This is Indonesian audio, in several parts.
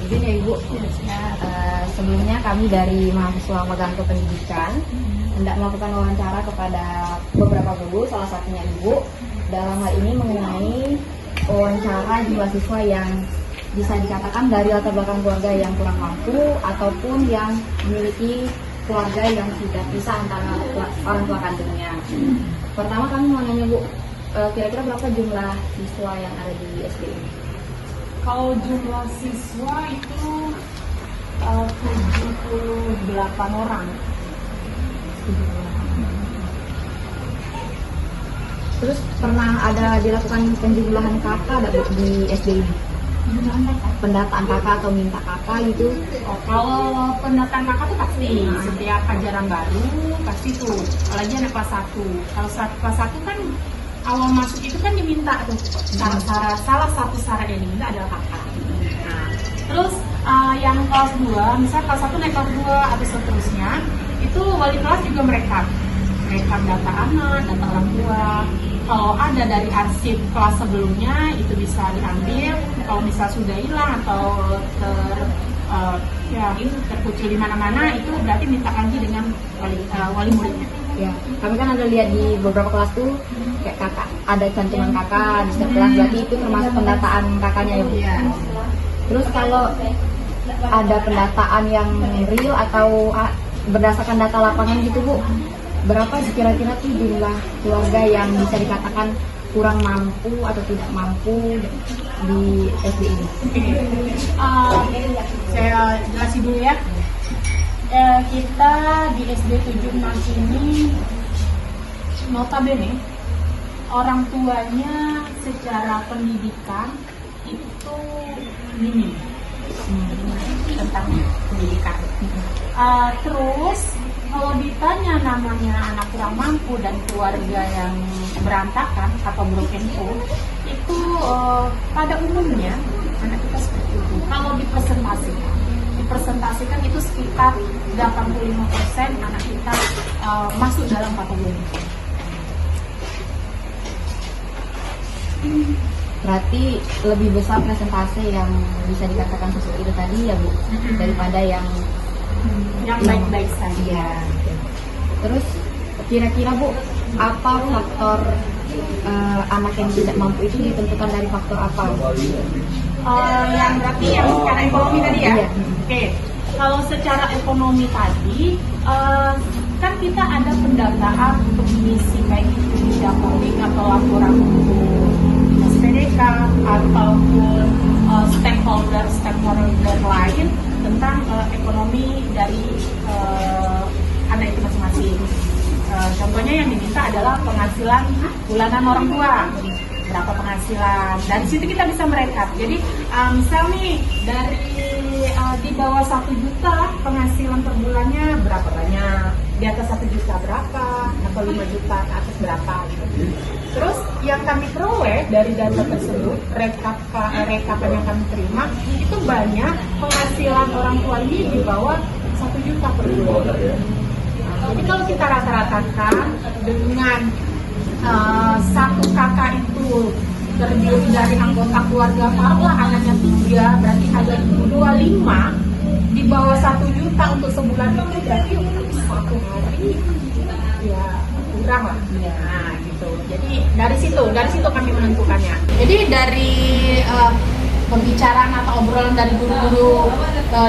izin ya Ibu. Sebelumnya kami dari mahasiswa Magang Kependidikan hendak melakukan wawancara kepada beberapa guru, salah satunya Ibu. Dalam hal ini mengenai wawancara jumlah siswa yang bisa dikatakan dari latar belakang keluarga yang kurang mampu ataupun yang memiliki keluarga yang tidak bisa antara orang tua kandungnya. Pertama kami mau nanya Bu, kira-kira berapa jumlah siswa yang ada di SD ini? Kalau jumlah siswa itu 78 orang. Terus pernah ada dilakukan penjumlahan kakak ada Bu di SD ini? Pendataan kakak atau minta kakak gitu? Oh, kalau pendataan kakak tuh pasti setiap ajaran baru pasti tuh, apalagi anak kelas 1. Kalau kelas 1 kan awal masuk itu kan diminta tuh salah satu syarat yang diminta adalah kakak. Nah, terus yang kelas 2, misalnya kelas 1 naik kelas 2 atau seterusnya, itu wali kelas juga merekam data anak, data orang tua. Kalau ada dari arsip kelas sebelumnya itu bisa diambil. Kalau misal sudah hilang atau terkucil di mana-mana, itu berarti minta lagi dengan wali muridnya. Ya, kami kan ada lihat di beberapa kelas tuh kayak kakak, ada cantuman kakak di setiap kelas, berarti itu termasuk pendataan kakaknya ya Bu? Iya. Terus kalau ada pendataan yang real atau berdasarkan data lapangan gitu Bu, berapa kira-kira tuh jumlah keluarga yang bisa dikatakan kurang mampu atau tidak mampu di SD ini? Saya jelasin dulu ya. Kita di SD 7 Mas ini notabene orang tuanya secara pendidikan itu minim tentang pendidikan. Terus kalau ditanya namanya anak kurang mampu dan keluarga yang berantakan atau broken home, itu pada umumnya anak kita seperti itu. Kalau dipresentasikan itu sekitar 85% anak kita masuk dalam kategori. Berarti lebih besar presentase yang bisa dikatakan seperti itu tadi ya Bu, daripada yang baik-baik saja. Ya. Terus kira-kira Bu, apa faktor anak yang tidak mampu itu ditentukan dari faktor apa? Yang berarti yang secara ekonomi tadi ya? Iya. Oke. Kalau secara ekonomi tadi, kan kita ada pendataan untuk mengisi baik itu di Japonik atau laporan untuk dinas PDK ataupun stakeholder lain tentang ekonomi dari anak itu masing-masing. Contohnya yang diminta adalah penghasilan bulanan orang tua, berapa penghasilan. Dari situ kita bisa merekap. Jadi misal nih dari di bawah 1 juta penghasilan per bulannya berapa banyak, di atas 1 juta berapa, atau 5 juta ke atas berapa gitu. Terus yang kami peroleh dari data tersebut, rekapan yang kami terima, itu banyak penghasilan orang tua ini di bawah 1 juta per bulan. Jadi kalau kita rata-ratakan dengan satu kakak itu terdiri dari anggota keluarga taruhlah anaknya 3, berarti ada 25 di bawah 1 juta untuk sebulan itu berarti untuk 1 hari ya kurang lah. Nah gitu. Jadi dari situ kami menentukannya. Jadi dari pembicaraan atau obrolan dari guru-guru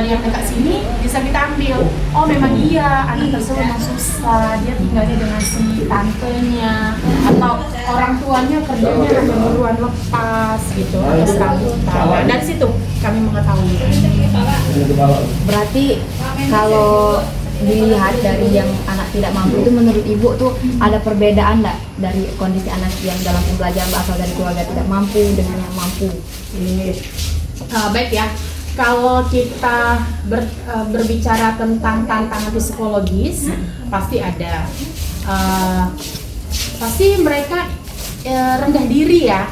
yang dekat sini bisa kita ambil, oh memang iya anak tersebut memang susah, dia tinggalnya dengan si tantenya atau orang tuanya kerjanya hanya buruan lepas gitu atau serabutan. Nah, dari situ kami mengetahui. Berarti kalau dilihat dari yang anak tidak mampu itu, menurut Ibu tuh ada perbedaan nggak dari kondisi anak yang dalam pembelajaran berasal dari keluarga tidak mampu dengan yang mampu? Baik ya, kalau kita berbicara tentang tantangan psikologis, pasti ada. Pasti mereka rendah diri ya,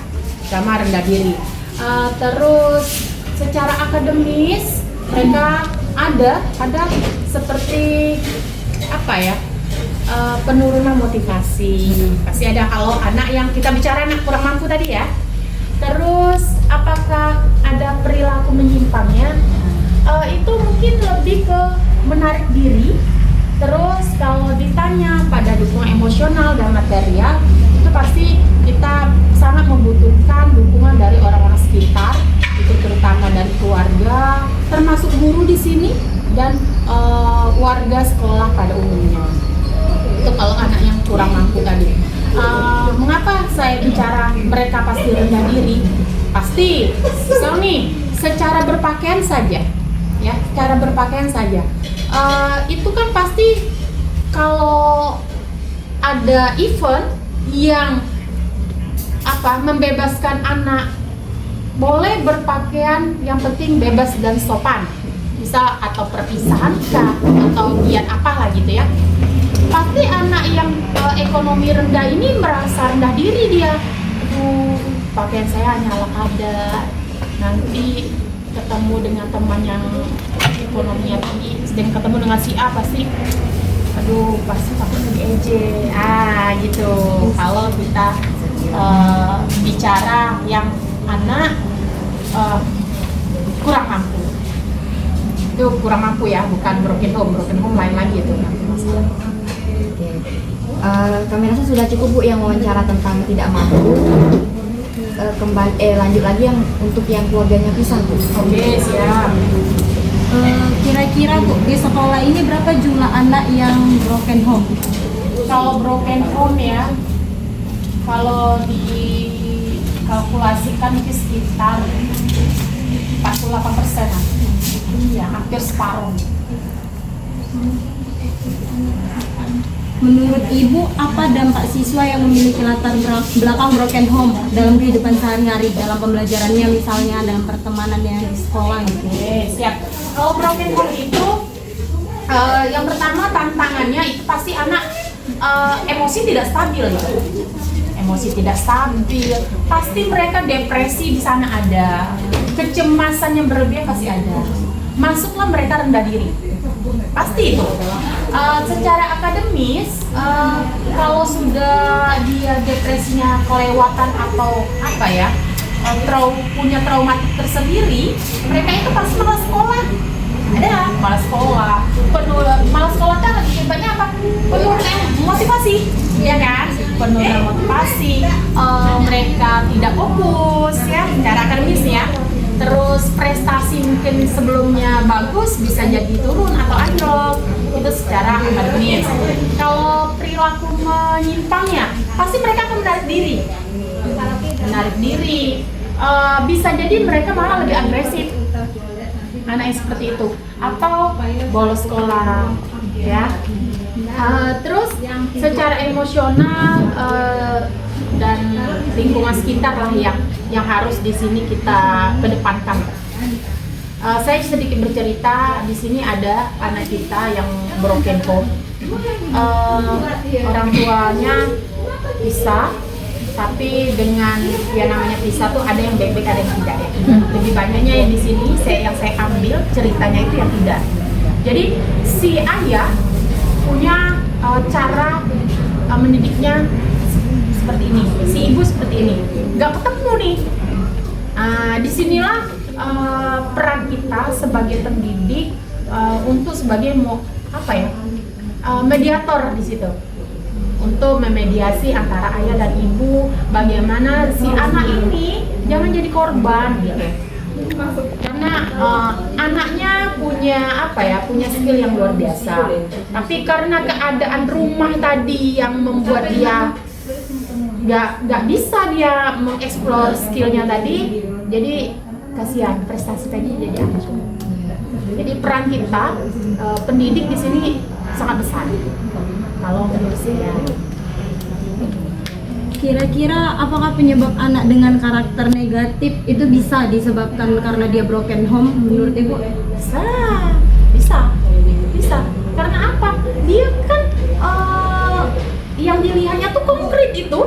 sama rendah diri. Terus secara akademis mereka ada seperti apa ya, penurunan motivasi pasti ada kalau anak yang kita bicara anak kurang mampu tadi ya. Terus apakah ada perilaku menyimpangnya? itu mungkin lebih ke menarik diri. Terus kalau ditanya pada dukungan emosional dan material, itu pasti kita sangat membutuhkan dukungan dari orang-orang sekitar, itu terutama dari keluarga, termasuk guru di sini dan warga sekolah pada umumnya. Itu kalau anak yang kurang mampu tadi. Mengapa saya bicara mereka pasti rendah diri? Pasti, misal nih, secara berpakaian saja, ya, secara berpakaian saja. Itu kan pasti kalau ada event yang membebaskan anak, boleh berpakaian yang penting bebas dan sopan, misal atau perpisahan kah atau biar apalah gitu ya. Pasti anak yang ekonomi rendah ini merasa rendah diri dia. Pakaian saya hanya ala kadar, nanti ketemu dengan teman yang ekonominya tinggi, sedang ketemu dengan si A pasti takutnya diejek, gitu. Kalau kita bicara yang anak kurang mampu, itu kurang mampu ya, bukan broken home lain lagi itu nanti masalah. Kami rasa sudah cukup Bu yang wawancara tentang tidak mampu. Lanjut lagi yang untuk yang keluarganya pisah Bu. Oke, siap. Kira-kira Bu, di sekolah ini berapa jumlah anak yang broken home? Kalau broken home ya, kalau dikalkulasikan itu sekitar 48%, ya hampir separuh. Menurut Ibu, apa dampak siswa yang memiliki latar belakang broken home dalam kehidupan sehari-hari, dalam pembelajarannya misalnya, dalam pertemanannya di sekolah gitu? Oke, siap. Kalau broken home itu, yang pertama tantangannya itu pasti anak emosi tidak stabil gitu. Emosi tidak stabil, pasti mereka depresi di sana ada, kecemasan yang berlebihan pasti ada. Masuklah mereka rendah diri, pasti itu. Secara akademis, kalau sudah dia depresinya kelewatan atau punya traumatik tersendiri, mereka itu pasti malas sekolah. Ada malas sekolah, malas sekolah kan akibatnya apa? Penurunan motivasi, ya kan? Penurunan motivasi, mereka tidak fokus ya, secara akademis ya. Terus prestasi mungkin sebelumnya bagus bisa jadi turun atau anjlok, itu secara akademis. Kalau perilaku menyimpangnya, pasti mereka akan menarik diri. Bisa jadi mereka malah lebih agresif, anak yang seperti itu, atau bolos sekolah, ya. Terus secara emosional dan lingkungan sekitar lah yang harus di sini kita kedepankan. Saya sedikit bercerita, di sini ada anak kita yang broken home. Orang tuanya pisah, tapi dengan namanya pisah tuh ada yang baik-baik, ada yang tidak ya. Lebih banyaknya yang di sini yang saya ambil ceritanya itu yang tidak. Jadi si ayah punya cara mendidiknya seperti ini, si ibu seperti ini, nggak ketemu nih. Disinilah peran kita sebagai pendidik untuk sebagai mediator di situ, untuk memediasi antara ayah dan ibu, bagaimana si anak ini jangan jadi korban gitu. Karena anaknya punya skill yang luar biasa, tapi karena keadaan rumah tadi yang membuat dia nggak bisa dia mengeksplor skillnya tadi, jadi kasihan prestasi tadi jadi hancur. Jadi peran kita pendidik di sini sangat besar. Kalau menurut saya. Kira-kira apakah penyebab anak dengan karakter negatif itu bisa disebabkan karena dia broken home menurut Ibu? Bisa. Karena apa? Dia kan yang dilihatnya tuh konkret itu.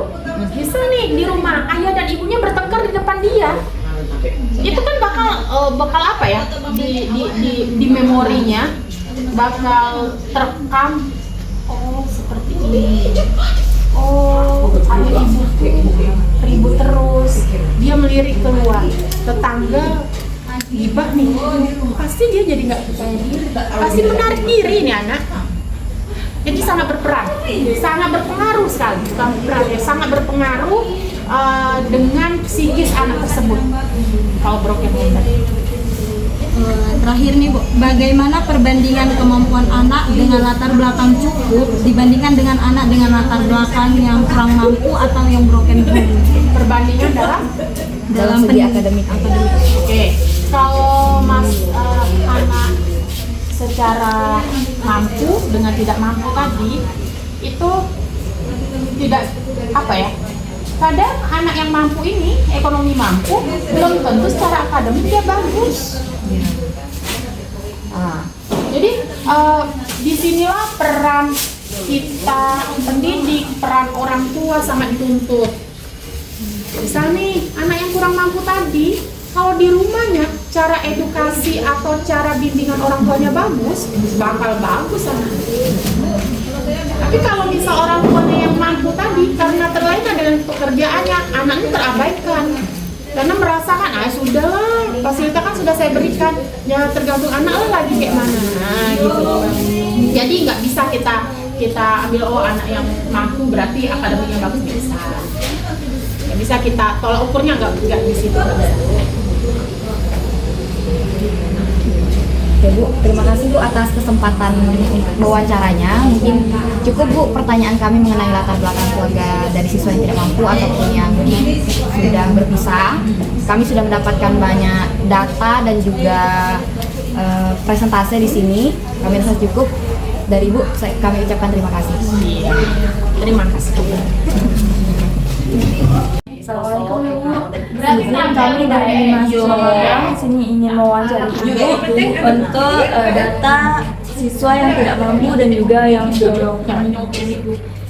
Bisa nih di rumah ayah dan ibunya bertengkar di depan dia. Itu kan bakal apa ya? Di memorinya bakal terekam. Oh, seperti ini. Oh, ayah ibu ribut terus, dia melirik keluar, tetangga gibah nih, pasti dia jadi nggak percaya diri, pasti menarik diri ini anak. Jadi sangat berperan, sangat berpengaruh sekali, bukan berperan ya, sangat berpengaruh dengan psikis anak tersebut kalau broken home tadi. Terakhir nih Bu, bagaimana perbandingan kemampuan anak dengan latar belakang cukup dibandingkan dengan anak dengan latar belakang yang kurang mampu atau yang broken home? Perbandingan dalam segi akademik. Oke, kalau anak secara mampu dengan tidak mampu tadi itu tidak apa ya? Kadang anak yang mampu ini ekonomi mampu belum tentu secara akademik dia bagus. Jadi disinilah peran kita pendidik, peran orang tua sangat dituntut. Misal nih anak yang kurang mampu tadi, kalau di rumahnya cara edukasi atau cara bimbingan orang tuanya bagus, bakal bagus anaknya. Tapi kalau misal orang tuanya yang mampu tadi, karena terlena dengan pekerjaannya, anaknya terabaikan. Karena merasakan, sudahlah, fasilitas kan sudah saya berikan, ya tergantung anak lah lagi kayak mana, gitu. Jadi nggak bisa kita ambil anak yang mampu berarti akademiknya bagus, nggak bisa. Nggak bisa kita tolak ukurnya nggak di situ. Oke Bu, terima kasih Bu atas kesempatan wawancaranya. Mungkin cukup Bu pertanyaan kami mengenai latar belakang keluarga dari siswa yang tidak mampu ataupun yang sudah berpisah. Kami sudah mendapatkan banyak data dan juga presentasi di sini. Kami rasa cukup dari Bu. Kami ucapkan terima kasih. Iya, terima kasih. Assalamualaikum Ibu. Kami dari mahasiswa magang sini ingin mewawancari Ibu untuk data siswa yang tidak mampu dan juga yang broken.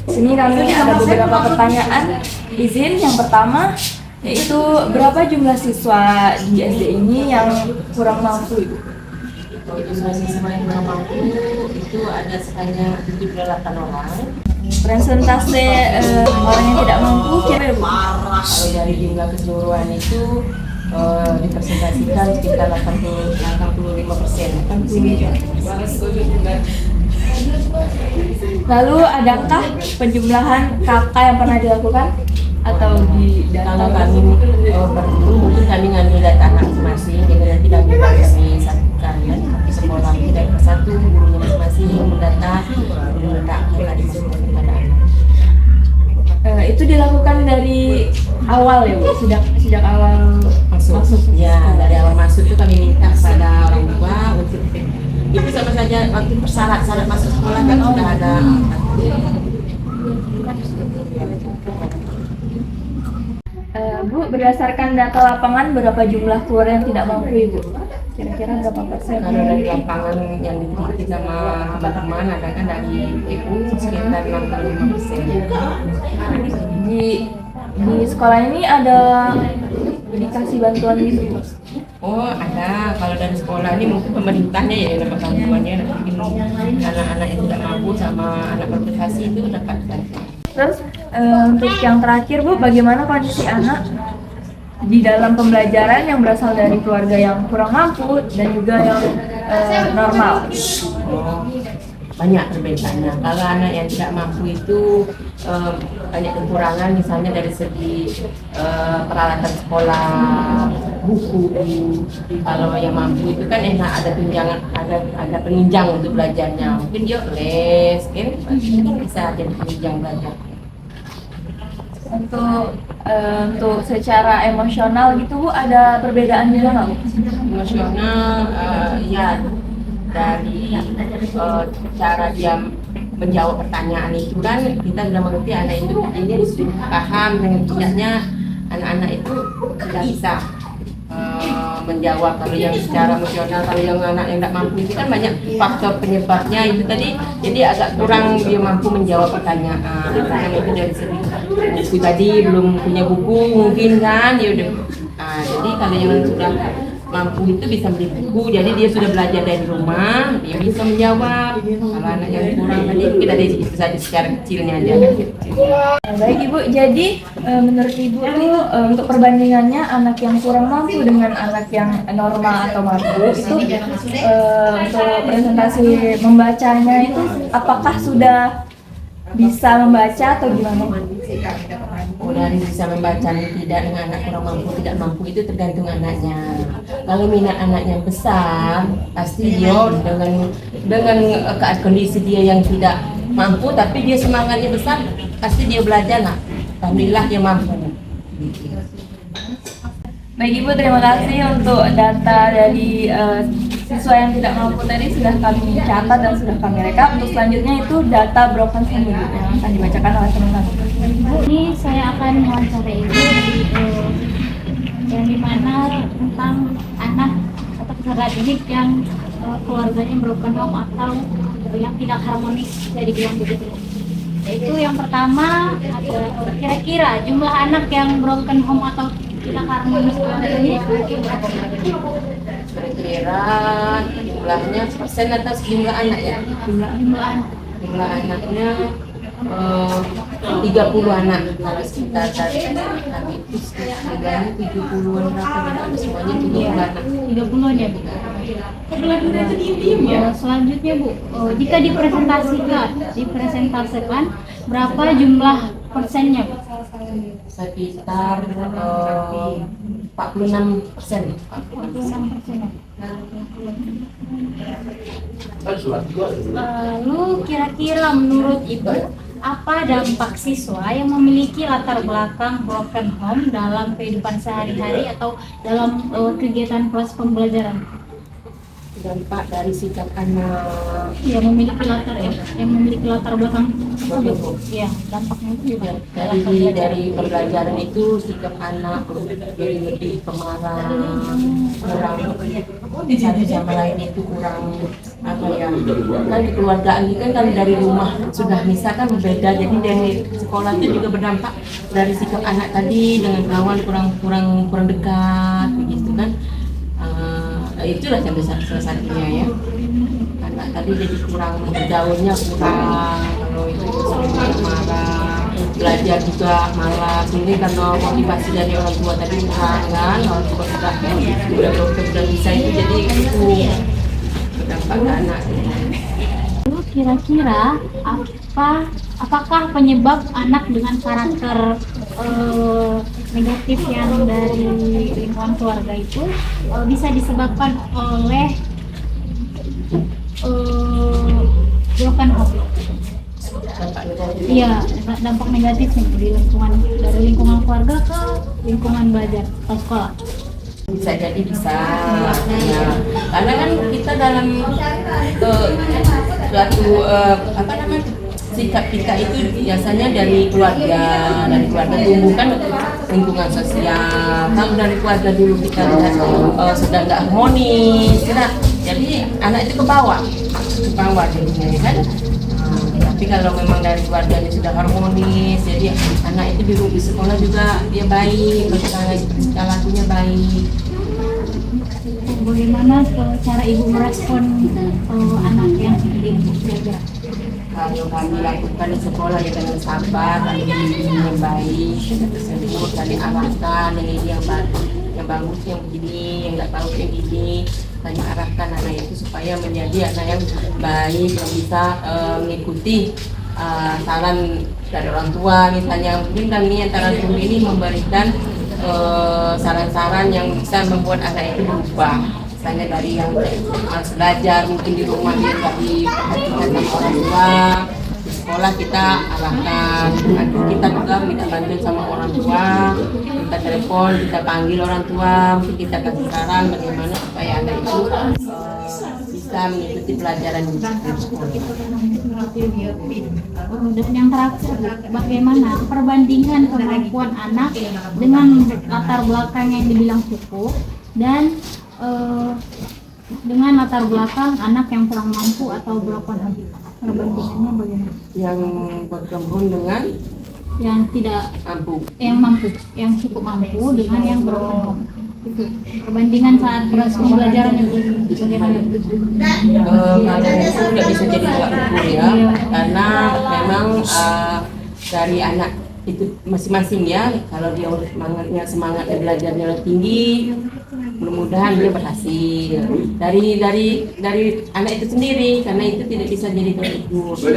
Sini kami ada beberapa pertanyaan. Izin yang pertama yaitu berapa jumlah siswa di SD ini yang kurang mampu Ibu? Jumlah siswa yang kurang mampu itu ada sebanyak 78 orang. Persentase orang yang tidak mampu kira Bu? Kalau dari jumlah keseluruhan itu dipresentasikan sekitar 85%. Lalu adakah penjumlahan KK yang pernah dilakukan atau di Kalau data? kami perlu mungkin kami ngambil data anak masing-masing, jadi nanti kami satukan ya di sekolah itu dari persatu gurunya masing-masing mendata kakak dimasukkan kepada anak. Itu dilakukan dari awal ya Bu, sejak awal masuk. Ya, dari awal masuk itu kami minta kepada orang tua untuk itu sama saja waktu syarat masuk sekolah kan sudah ada. Bu, berdasarkan data lapangan berapa jumlah keluarga yang tidak mampu Ibu? Kira-kira berapa persen? Kalau dari lapangan yang diteliti sama teman-teman ada kan dari ibu sekitar 65%. Di sekolah ini ada dikasih bantuan gitu? Oh ada, kalau dari sekolah ini mungkin pemerintahnya ya yang dapat bantuannya, mungkin anak-anak yang tidak mampu sama anak berprestasi itu dapat bantuan. Terus untuk yang terakhir Bu, bagaimana kondisi anak di dalam pembelajaran yang berasal dari keluarga yang kurang mampu dan juga yang normal? Banyak perbedaannya. Kalau anak yang tidak mampu itu banyak kekurangan, misalnya dari segi peralatan sekolah, buku. Kalau yang mampu itu kan enak ada tunjangan, ada penunjang untuk belajarnya. Mungkin dia les, kan bisa jadi penunjang belajar. Untuk secara emosional gitu Bu, ada perbedaan juga nggak Bu? Emosional, ya dari cara dia menjawab pertanyaan itu kan kita sudah mengerti anak itu ini sudah paham dengan tidaknya anak-anak itu tidak bisa menjawab. Kalau yang secara emosional, kalau yang anak yang tidak mampu itu kan banyak faktor penyebabnya itu tadi, jadi agak kurang dia mampu menjawab pertanyaan itu dari segi buku tadi belum punya buku mungkin kan ya udah. Jadi kalau yang sudah mampu itu bisa beli buku, jadi dia sudah belajar dari rumah, dia bisa menjawab. Kalau anak yang kurang tadi mungkin ada itu saja secara kecilnya aja. Baik Ibu, jadi menurut Ibu tuh untuk perbandingannya anak yang kurang mampu dengan anak yang normal atau mampu itu untuk presentasi membacanya itu apakah sudah bisa membaca atau gimana? Oh, dari bisa membaca tidak dengan anak kurang mampu tidak mampu itu tergantung anaknya. Kalau minat anaknya besar, pasti dia dengan kondisi dia yang tidak mampu tapi dia semangatnya besar, pasti dia belajar lah. Alhamdulillah dia mampu. Baik Ibu, terima kasih untuk data dari siswa yang tidak mampu tadi sudah kami catat dan sudah kami rekap. Untuk selanjutnya itu data broken home Ibu yang akan dibacakan oleh teman-teman. Ini saya akan mewawancarai Ibu yang dimana tentang anak atau peserta didik yang keluarganya broken home atau yang tidak harmonis, bisa dibilang begitu. Yaitu yang pertama ada kira-kira jumlah anak yang broken home atau tidak harmonis keluarganya Kira-kira jumlahnya persen atau jumlah anak ya? Jumlah anaknya 30 anak. Kalau kita tadi kami itu sebenarnya 70-an berapa semuanya 30 anak. 30 aja Bu. Selanjutnya Bu, jika dipresentasikan berapa jumlah persennya Bu? Sekitar 46%. 46%. Lalu kira-kira menurut Ibu apa dampak siswa yang memiliki latar belakang broken home dalam kehidupan sehari-hari atau dalam kegiatan proses pembelajaran? Dampak dari sikap anak Yang memiliki latar belakang tersebut. Ya, dampaknya itu juga dari pembelajaran itu sikap anak jadi lebih pemarah, kurang satu sama lain itu kurang apa ya, kan di keluargaan ini kan kalau dari rumah sudah misalkan berbeda, jadi dari sekolah itu juga berdampak dari sikap anak tadi dengan kawan kurang dekat begitu kan. Itulah yang besar salah satunya ya, anak tadi jadi kurang bergaulnya, kalau itu sering marah, belajar juga malas. Ini karena motivasi dari orang tua tadi kurang kan, orang tua sudah bisa itu, jadi itu berdampak ke anak. Lalu kira-kira apakah penyebab anak dengan karakter negatif yang dari lingkungan keluarga itu bisa disebabkan oleh broken home? Iya, dampak negatifnya di lingkungan, dari lingkungan keluarga ke lingkungan belajar atau sekolah. Bisa jadi bisa ya. Karena kan kita dalam suatu sikap kita itu biasanya dari keluarga tumbuh kan lingkungan sosial. Kalau dari keluarga dulu kita lihat sudah nggak harmonis, jadi anak itu ke bawah jadinya kan. Tapi kalau memang dari keluarganya sudah harmonis, jadi anak itu di sekolah juga dia baik, bersikap lakunya baik. Bagaimana cara Ibu merespon anak yang seperti Ibu jaga? Kalau kami lakukan di sekolah ya dengan sabar, kami yang baik, tersebut kami arahkan yang ini yang bagus yang begini, yang nggak bagus yang ini, kami arahkan anak itu supaya menjadi anak yang baik, yang bisa mengikuti saran dari orang tua. Misalnya mungkin kami antara guru ini memberikan saran-saran yang bisa membuat anak itu berubah. Misalnya dari yang harus belajar mungkin di rumah dia nggak diperhatikan sama orang tua, di sekolah kita arahkan. Nanti kita juga minta bantuan sama orang tua, kita telepon, kita panggil orang tua, mungkin kita kasih saran bagaimana supaya anak itu bisa mengikuti pelajaran di sekolah. Dan yang terakhir, bagaimana perbandingan kemampuan anak dengan latar belakang yang dibilang cukup dan dengan latar belakang anak yang kurang mampu atau broken home? Perbandingannya bagaimana? Yang berkembang dengan Yang tidak mampu. yang cukup mampu dengan yang broken home. itu perbandingan saat proses pembelajaran itu bagaimana? Kalau itu tidak bisa jadi tolak ukur ya, karena memang dari anak itu masing-masing ya. Kalau dia semangatnya belajarnya lebih tinggi, mudah-mudahan dia berhasil. Dari anak itu sendiri, karena itu tidak bisa jadi tolak ukur.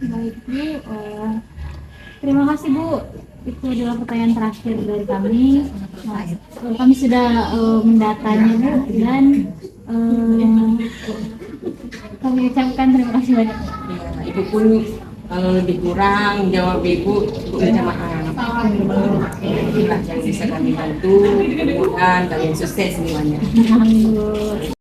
Baik Bu, terima kasih Bu. Itu adalah pertanyaan terakhir dari kami. Nah, kami sudah mendatanya Bu, dan kami ucapkan terima kasih banyak. Ya, Ibu pun kalau lebih kurang jawab Ibu minta maaf. Itulah yang bisa kami bantu. Mudah-mudahan kalian sukses semuanya. Alhamdulillah.